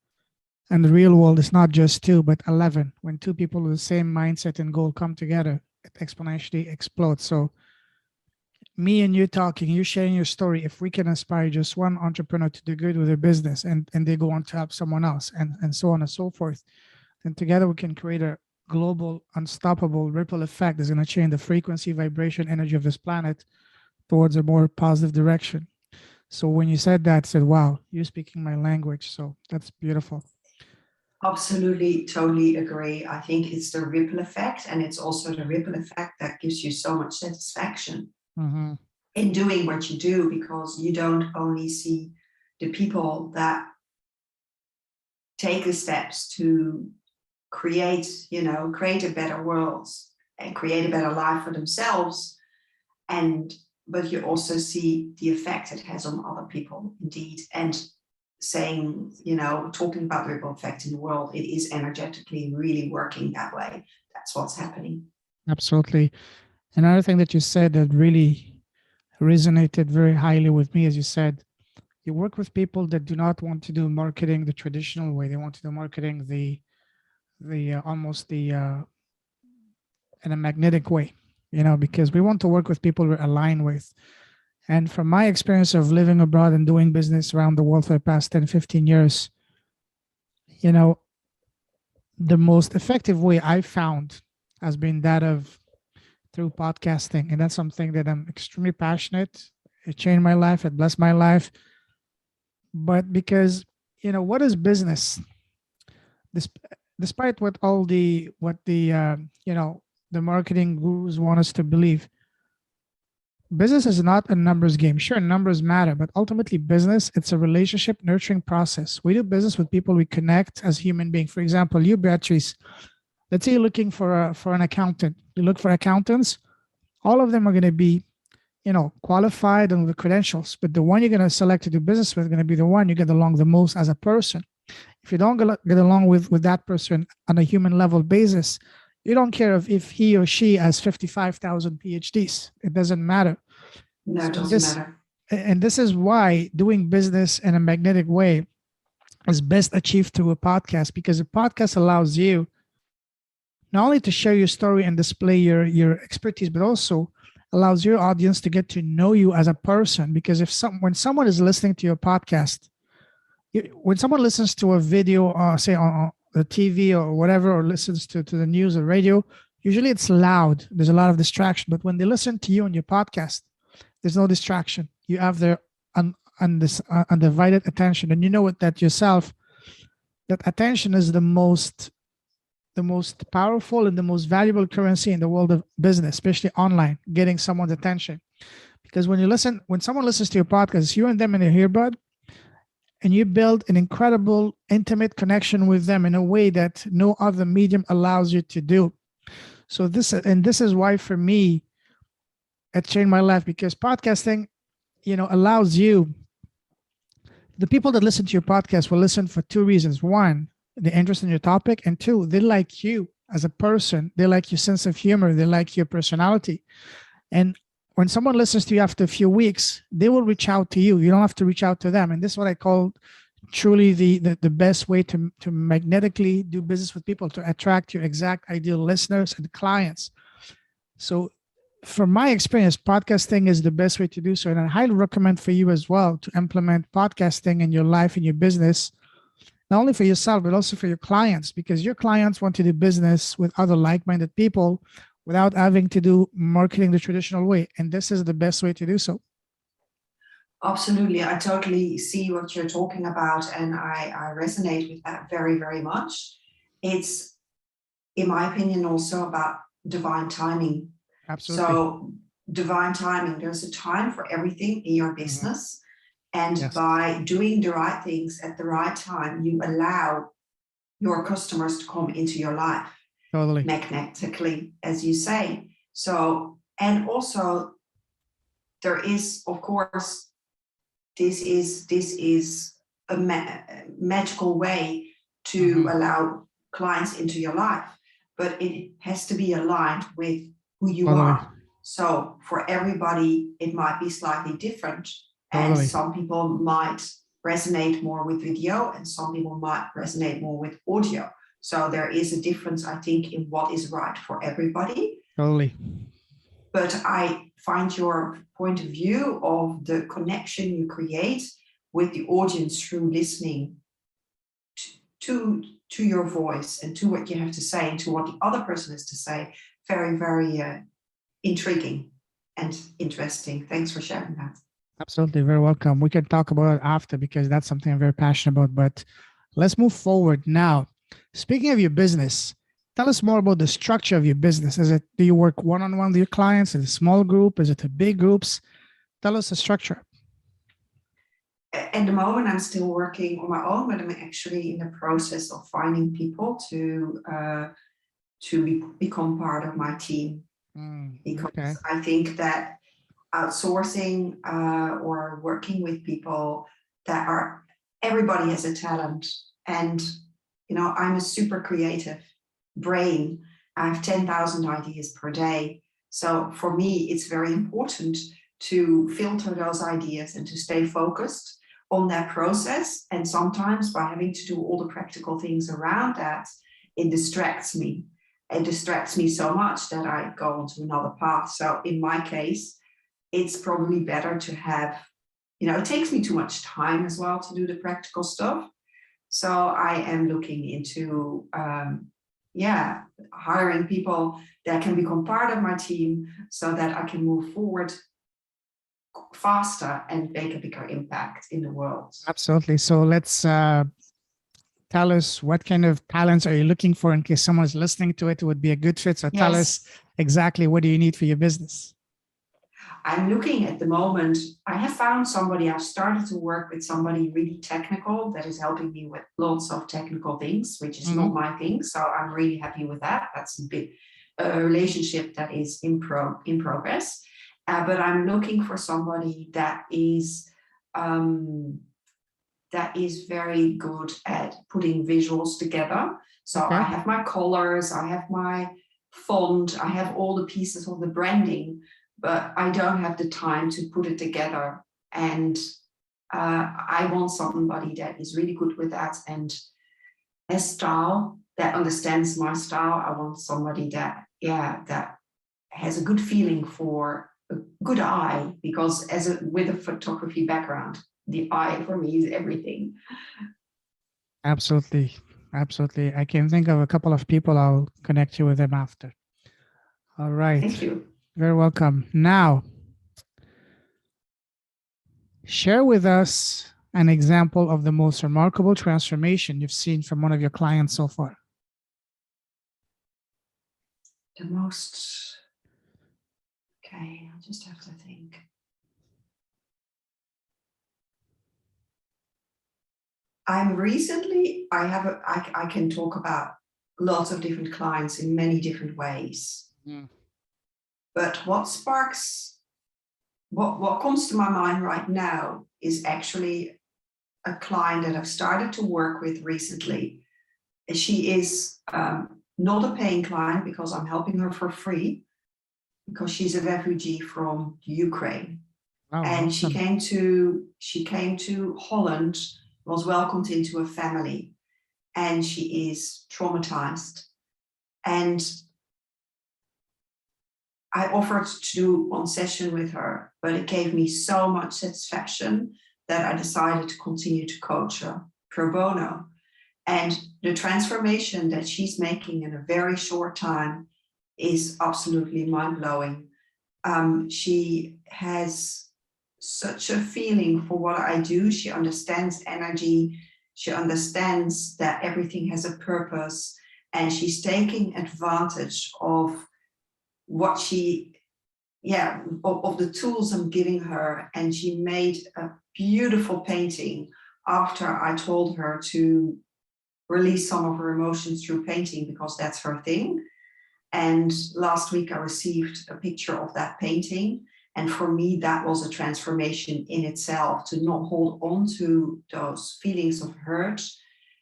and the real world is not just 2, but 11. When two people with the same mindset and goal come together, it exponentially explodes. So me and you talking, you sharing your story, if we can inspire just one entrepreneur to do good with their business and they go on to help someone else and so on and so forth, then together we can create a global, unstoppable ripple effect that's going to change the frequency, vibration, energy of this planet towards a more positive direction. So when you said that, I said, wow, you're speaking my language. So that's beautiful. Absolutely, totally agree. I think it's the ripple effect, and it's also the ripple effect that gives you so much satisfaction in doing what you do, because you don't only see the people that take the steps to create a better world and create a better life for themselves, but you also see the effect it has on other people, indeed. And talking about the ripple effect in the world, it is energetically really working that way. That's what's happening. Absolutely. Another thing that you said that really resonated very highly with me, as you said, you work with people that do not want to do marketing the traditional way. They want to do marketing in a magnetic way, because we want to work with people we're aligned with. And from my experience of living abroad and doing business around the world for the past 10, 15 years, the most effective way I found has been that of through podcasting. And that's something that I'm extremely passionate. It changed my life. It blessed my life. But because, what is business? Despite what the marketing gurus want us to believe, business is not a numbers game. Sure, numbers matter, but ultimately business, it's a relationship nurturing process. We do business with people we connect as human beings. For example, you, Beatrice, let's say you're looking for an accountant. You look for accountants. All of them are going to be, qualified and with credentials, but the one you're going to select to do business with is going to be the one you get along the most as a person. If you don't get along with that person on a human level basis, you don't care if he or she has 55,000 PhDs. It doesn't matter. No, it doesn't matter. And this is why doing business in a magnetic way is best achieved through a podcast, because a podcast allows you not only to share your story and display your expertise, but also allows your audience to get to know you as a person. Because when someone is listening to your podcast, when someone listens to a video, say on the TV or whatever, or listens to the news or radio, usually it's loud. There's a lot of distraction. But when they listen to you on your podcast, there's no distraction. You have their undivided attention, and you know it that yourself. That attention is the most powerful and the most valuable currency in the world of business, especially online. Getting someone's attention, because when someone listens to your podcast, you and them in their earbud, and you build an incredible, intimate connection with them in a way that no other medium allows you to do. So this is why for me, it changed my life, because podcasting, allows you. The people that listen to your podcast will listen for two reasons. One, the interest in your topic, and two, they like you as a person. They like your sense of humor. They like your personality. And when someone listens to you after a few weeks, they will reach out to you. You don't have to reach out to them. And this is what I call truly the best way to magnetically do business with people, to attract your exact ideal listeners and clients. So from my experience, podcasting is the best way to do so. And I highly recommend for you as well to implement podcasting in your life, in your business, not only for yourself, but also for your clients, because your clients want to do business with other like-minded people without having to do marketing the traditional way. And this is the best way to do so. Absolutely. I totally see what you're talking about, and I resonate with that very, very much. It's, in my opinion, also about divine timing. Absolutely. So divine timing, there's a time for everything in your business. And Yes. by doing the right things at the right time, you allow your customers to come into your life. Totally. Magnetically, as you say. So, and also there is, of course, this is a magical way to allow clients into your life, but it has to be aligned with who you are. So for everybody, it might be slightly different. And some people might resonate more with video, and some people might resonate more with audio. So there is a difference, I think, in what is right for everybody. Totally. But I find your point of view of the connection you create with the audience through listening to your voice and to what you have to say and to what the other person has to say, very, very intriguing and interesting. Thanks for sharing that. Absolutely. Very welcome. We can talk about it after, because that's something I'm very passionate about. But let's move forward now. Speaking of your business, tell us more about the structure of your business. Do you work one-on-one with your clients? Is it a small group? Is it a big groups? Tell us the structure. At the moment, I'm still working on my own, but I'm actually in the process of finding people to become part of my team. Because I think that outsourcing or working with people everybody has a talent, and I'm a super creative brain. I have 10,000 ideas per day. So for me, it's very important to filter those ideas and to stay focused on that process. And sometimes by having to do all the practical things around that, it distracts me. It distracts me so much that I go onto another path. So in my case, it's probably better to have, it takes me too much time as well to do the practical stuff. So I am looking into, hiring people that can become part of my team so that I can move forward faster and make a bigger impact in the world. Absolutely. So let's tell us, what kind of talents are you looking for in case someone's listening to it? It would be a good fit. So tell us exactly, what do you need for your business? I'm looking at the moment, I have found somebody, I've started to work with somebody really technical that is helping me with lots of technical things, which is not my thing. So I'm really happy with that. That's a bit relationship that is in progress. But I'm looking for somebody that is very good at putting visuals together. So I have my colors, I have my font, I have all the pieces of the branding, but I don't have the time to put it together. And I want somebody that is really good with that and has style, that understands my style. I want somebody that has a good feeling for a good eye, because with a photography background, the eye for me is everything. Absolutely. Absolutely. I can think of a couple of people. I'll connect you with them after. All right. Thank you. Very welcome. Now, share with us an example of the most remarkable transformation you've seen from one of your clients so far. The most, okay, I'll just have to think. I can talk about lots of different clients in many different ways. But what comes to my mind right now is actually a client that I've started to work with recently. She is not a paying client because I'm helping her for free, because she's a refugee from Ukraine. Oh, And awesome. she came to Holland, was welcomed into a family, and she is traumatized. And I offered to do one session with her, but it gave me so much satisfaction that I decided to continue to coach her pro bono. And the transformation that she's making in a very short time is absolutely mind-blowing. She has such a feeling for what I do. She understands energy. She understands that everything has a purpose, and she's taking advantage of what of the tools I'm giving her. And she made a beautiful painting after I told her to release some of her emotions through painting, because that's her thing. And last week I received a picture of that painting. And for me, that was a transformation in itself, to not hold on to those feelings of hurt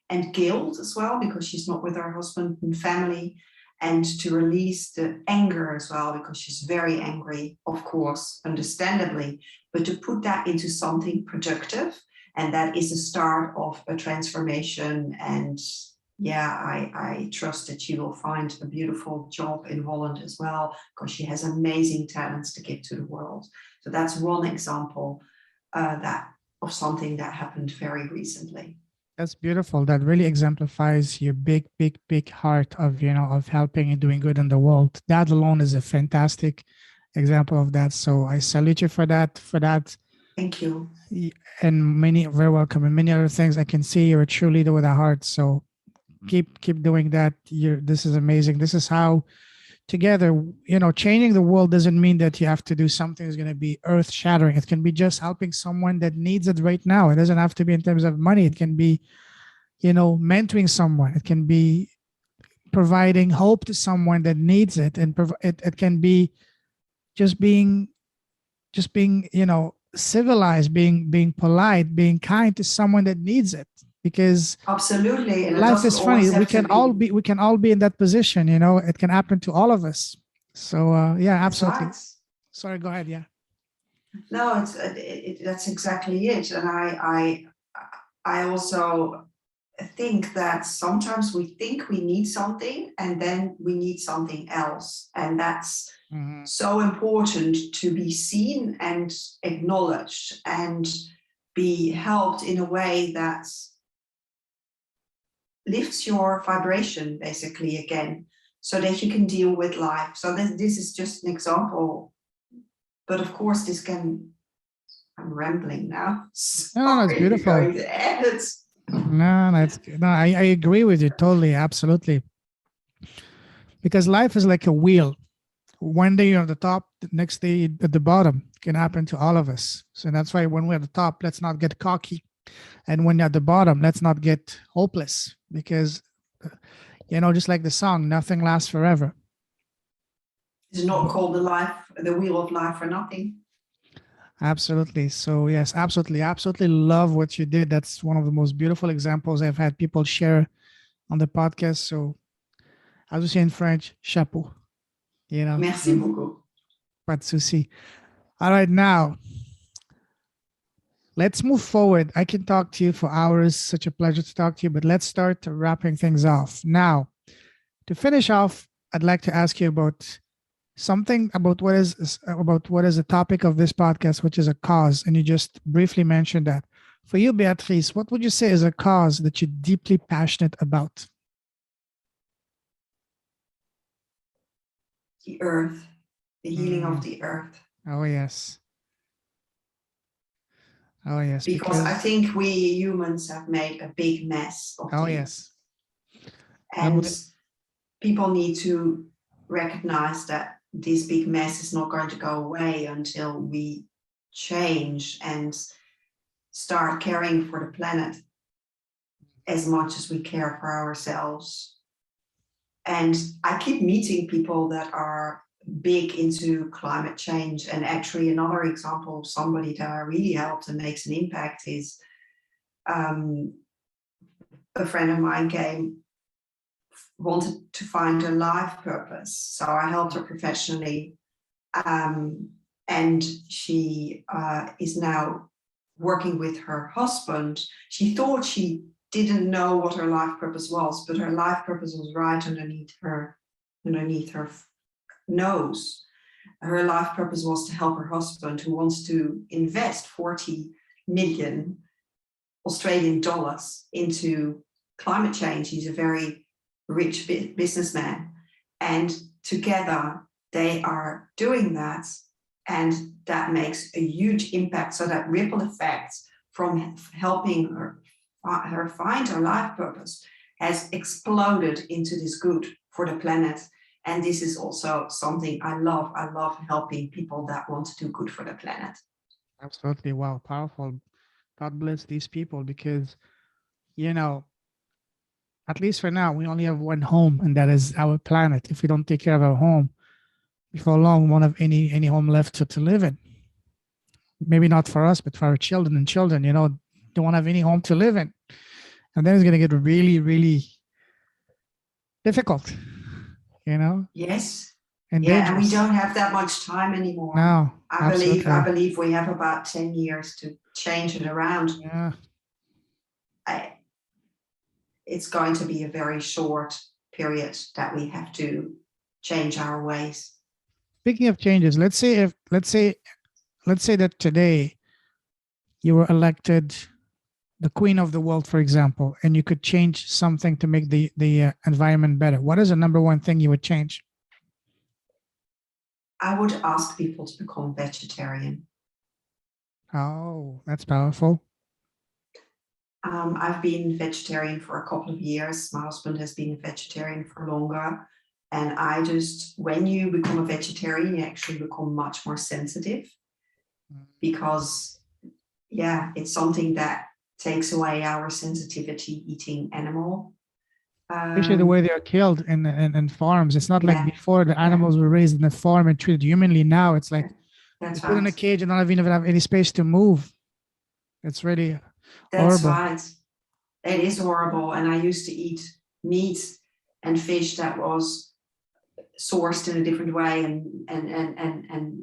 and guilt as well, because she's not with her husband and family, and to release the anger as well, because she's very angry, of course, understandably, but to put that into something productive. And that is the start of a transformation. And yeah, I trust that she will find a beautiful job in Holland as well, because she has amazing talents to give to the world. So that's one example of something that happened very recently. That's beautiful. That really exemplifies your big, big, big heart of, of helping and doing good in the world. That alone is a fantastic example of that. So I salute you for that. Thank you. And very welcome. And many other things. I can see you're a true leader with a heart. So keep doing that. This is amazing. This is how together, changing the world doesn't mean that you have to do something that's going to be earth shattering. It can be just helping someone that needs it right now. It doesn't have to be in terms of money. It can be, mentoring someone. It can be providing hope to someone that needs it. And it can be just being, civilized, being polite, being kind to someone that needs it. Because absolutely, and life is funny. We can all be in that position. It can happen to all of us. So yeah, absolutely. Right. Sorry, go ahead. Yeah. No, that's exactly it. And I also think that sometimes we think we need something, and then we need something else, and that's so important, to be seen and acknowledged and be helped in a way that lifts your vibration basically again, so that you can deal with life. So this is just an example, but of course I'm rambling now. No, it's beautiful. Going to end it. No, I agree with you totally, absolutely. Because life is like a wheel. One day you're at the top, the next day at the bottom. It can happen to all of us. So that's why when we're at the top, let's not get cocky. And when you're at the bottom, let's not get hopeless, because, just like the song, nothing lasts forever. It's not called the wheel of life for nothing. Absolutely. So yes, absolutely love what you did. That's one of the most beautiful examples I've had people share on the podcast. So as we say in French, chapeau. Merci beaucoup. Pas de souci. All right, now let's move forward. I can talk to you for hours. Such a pleasure to talk to you, but let's start wrapping things off. Now, to finish off, I'd like to ask you about something about what is the topic of this podcast, which is a cause. And you just briefly mentioned that. For you, Beatrice, what would you say is a cause that you're deeply passionate about? the earth, the healing of the earth. Oh, yes. Oh, yes. Because I think we humans have made a big mess of Oh, things. yes. And people need to recognize that this big mess is not going to go away until we change and start caring for the planet as much as we care for ourselves. And I keep meeting people that are big into climate change. And actually another example of somebody that I really helped and makes an impact is a friend of mine wanted to find a life purpose. So I helped her professionally. And she is now working with her husband. She thought she didn't know what her life purpose was, but her life purpose was right underneath her nose. Her life purpose was to help her husband, who wants to invest 40 million Australian dollars into climate change. He's a very rich businessman, and together they are doing that, and that makes a huge impact. So that ripple effect from helping her find her life purpose has exploded into this good for the planet. And this is also something I love. I love helping people that want to do good for the planet. Absolutely. Wow. Powerful. God bless these people, because, you know, at least for now, we only have one home, and that is our planet. If we don't take care of our home, before long, we won't have any home left to live in. Maybe not for us, but for our children and children, they won't have any home to live in. And then it's going to get really, really difficult, Yes. and yeah, dangerous. and we don't have that much time anymore. No, I believe we have about 10 years to change it around. Yeah. It's going to be a very short period that we have to change our ways. Speaking of changes, let's say that today you were elected the queen of the world, for example, and you could change something to make the environment better. What is the number one thing you would change? I would ask people to become vegetarian. Oh, that's powerful. I've been vegetarian for a couple of years. My husband has been a vegetarian for longer. And when you become a vegetarian, you actually become much more sensitive, because, it's something that takes away our sensitivity eating animal. Especially the way they are killed in farms. It's not like before the animals were raised in the farm and treated humanly. Now it's like that's put in a cage and not even have any space to move. It's really That's horrible. right. It is horrible. And I used to eat meat and fish that was sourced in a different way, and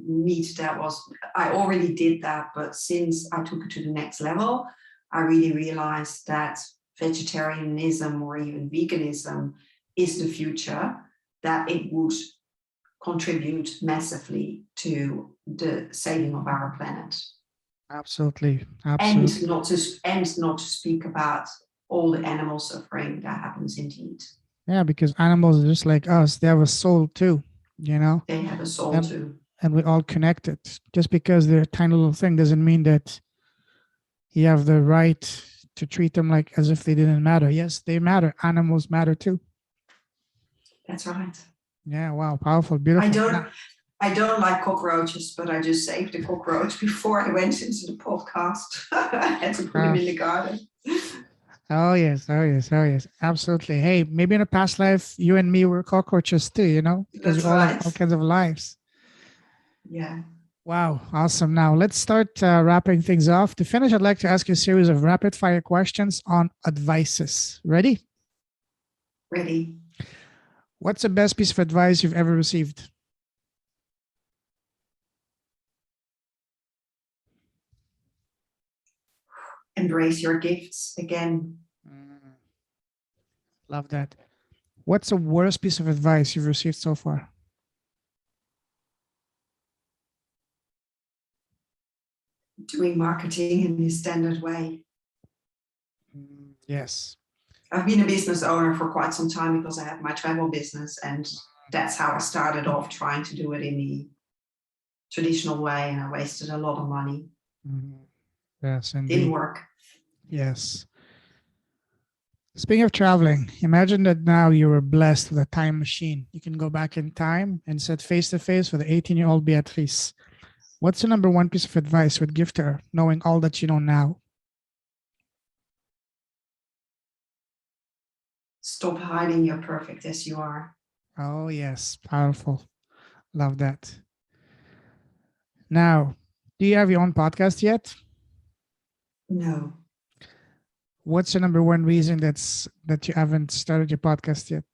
meat that was, I already did that, but since I took it to the next level, I really realized that vegetarianism or even veganism is the future, that it would contribute massively to the saving of our planet. Absolutely. And not to speak about all the animal suffering that happens indeed. Yeah, because animals are just like us. They have a soul too, They have a soul too. And we're all connected. Just because they're a tiny little thing doesn't mean that you have the right to treat them like as if they didn't matter. Yes, they matter. Animals matter too. That's right. Yeah, wow, powerful, beautiful. I don't like cockroaches, but I just saved a cockroach before I went into the podcast. I had to put him in the garden. Oh yes. Absolutely. Hey, maybe in a past life, you and me were cockroaches too, because we all have all kinds of lives. Yeah. Wow, awesome. Now let's start wrapping things off. To finish, I'd like to ask you a series of rapid fire questions on advices. Ready? Ready. What's the best piece of advice you've ever received? Embrace your gifts again. Love that. What's the worst piece of advice you've received so far? Doing marketing in the standard way. Yes. I've been a business owner for quite some time because I have my travel business, and that's how I started off trying to do it in the traditional way, and I wasted a lot of money. Yes, Didn't indeed. work. Yes. Speaking of traveling, imagine that now you were blessed with a time machine. You can go back in time and sit face to face with the 18-year-old Beatrice. What's the number one piece of advice you would give to her, knowing all that you know now? Stop hiding you're perfect as you are. Oh, yes. Powerful. Love that. Now, do you have your own podcast yet? No. What's the number one reason that you haven't started your podcast yet?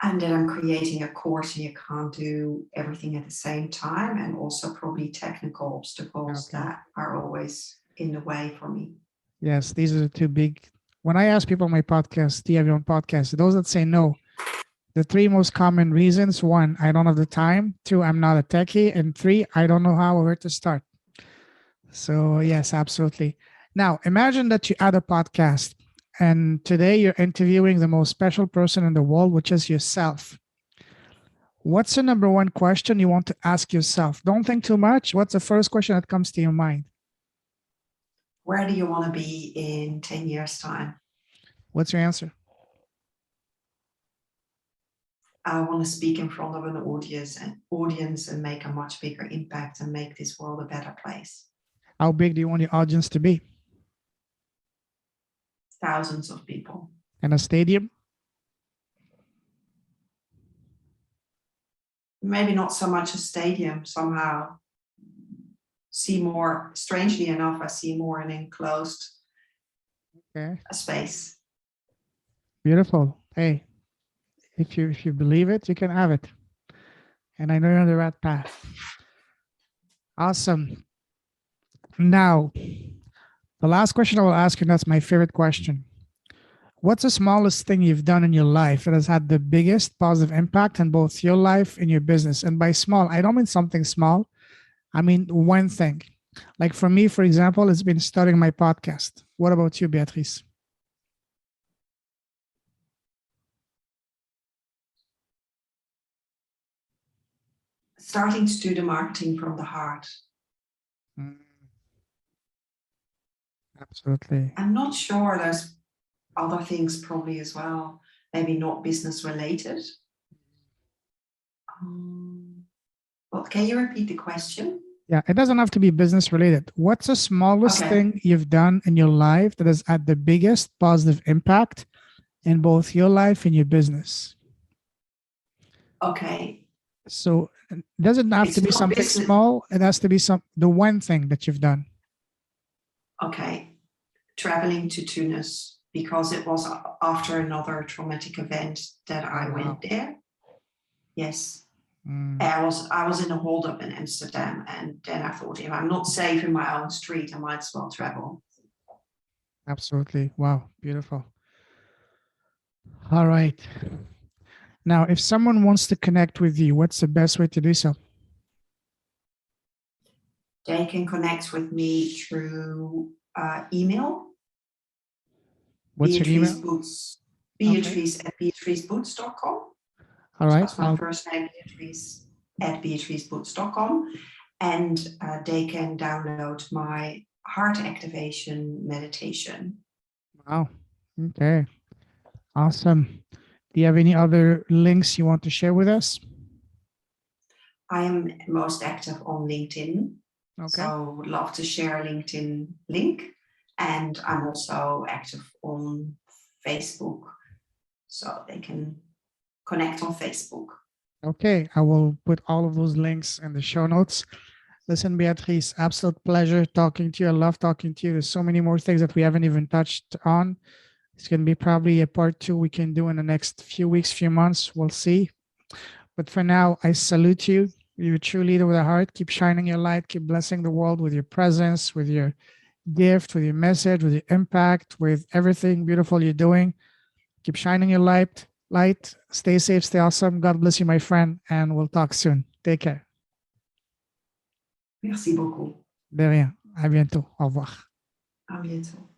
And then I'm creating a course and you can't do everything at the same time. And also probably technical obstacles that are always in the way for me. Yes, these are the two big. When I ask people on my podcast, do you have your own podcast? Those that say no, the three most common reasons: one, I don't have the time; two, I'm not a techie; and three, I don't know how or where to start. So, yes, absolutely. Now, imagine that you had a podcast and today you're interviewing the most special person in the world, which is yourself. What's the number one question you want to ask yourself? Don't think too much. What's the first question that comes to your mind? Where do you want to be in 10 years' time? What's your answer? I want to speak in front of an audience and make a much bigger impact and make this world a better place. How big do you want your audience to be? Thousands of people. In a stadium? Maybe not so much a stadium, somehow. See more, strangely enough, I see more an enclosed space. Beautiful. Hey, if you believe it, you can have it. And I know you're on the right path. Awesome. Now, the last question I will ask you, and that's my favorite question. What's the smallest thing you've done in your life that has had the biggest positive impact on both your life and your business? And by small, I don't mean something small. I mean one thing. Like for me, for example, it's been starting my podcast. What about you, Beatrice? Starting to do the marketing from the heart. Absolutely. I'm not sure, there's other things probably as well, maybe not business related. Well, can you repeat the question? Yeah, it doesn't have to be business related. What's the smallest thing you've done in your life that has had the biggest positive impact in both your life and your business? Okay. So it doesn't have to be something small. It has to be the one thing that you've done. Okay. Traveling to Tunis, because it was after another traumatic event that I went there. Yes. I was in a holdup in Amsterdam, and then I thought, if I'm not safe in my own street, I might as well travel. Absolutely. Wow. Beautiful. All right. Now, if someone wants to connect with you, what's the best way to do so? They can connect with me through email. What's your email? Boots. Beatrice at beatriceboots.com. All right. That's my first name, Beatrice at beatriceboots.com. And they can download my heart activation meditation. Wow. Okay. Awesome. Do you have any other links you want to share with us? I am most active on LinkedIn. Okay. So would love to share a LinkedIn link. And I'm also active on Facebook. So they can connect on Facebook. Okay. I will put all of those links in the show notes. Listen, Beatrice, absolute pleasure talking to you. I love talking to you. There's so many more things that we haven't even touched on. It's going to be probably a part 2 we can do in the next few weeks, few months. We'll see. But for now, I salute you. You're a true leader with a heart. Keep shining your light. Keep blessing the world with your presence, with your gift, with your message, with your impact, with everything beautiful you're doing. Keep shining your light. Stay safe. Stay awesome. God bless you, my friend. And we'll talk soon. Take care. Merci beaucoup. De rien. À bientôt. Au revoir. À bientôt.